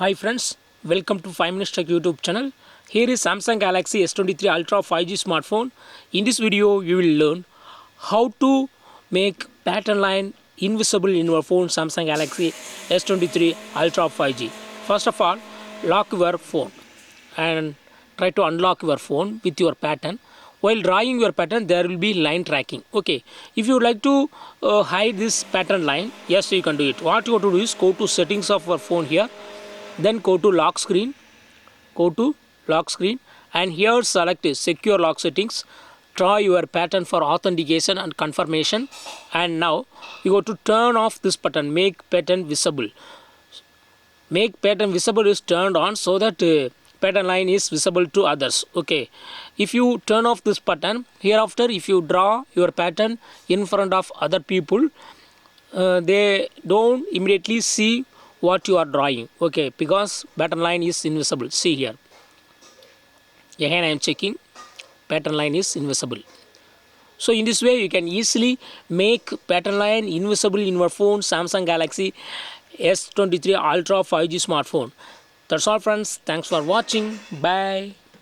Hi friends, welcome to 5 Minutes Tech YouTube channel. Here is Samsung Galaxy S23 Ultra 5G smartphone. In this video, you will learn how to make pattern line invisible in your phone Samsung Galaxy S23 Ultra 5G. First of all, lock your phone and try to unlock your phone with your pattern. While drawing your pattern, there will be line tracking. Okay, if you would like to hide this pattern line, yes, you can do it. What you have to do is go to settings of your phone here, then go to lock screen, and here select secure lock settings. Draw your pattern for authentication and confirmation, and now you go to turn off this button, make pattern visible. Make pattern visible is turned on so that pattern line is visible to others. Okay, if you turn off this button, hereafter if you draw your pattern in front of other people, they don't immediately see what you are drawing. Okay, because pattern line is invisible. See here, again I am checking, pattern line is invisible. So in this way you can easily make pattern line invisible in your phone Samsung Galaxy S23 Ultra 5G smartphone. That's all friends, thanks for watching, bye.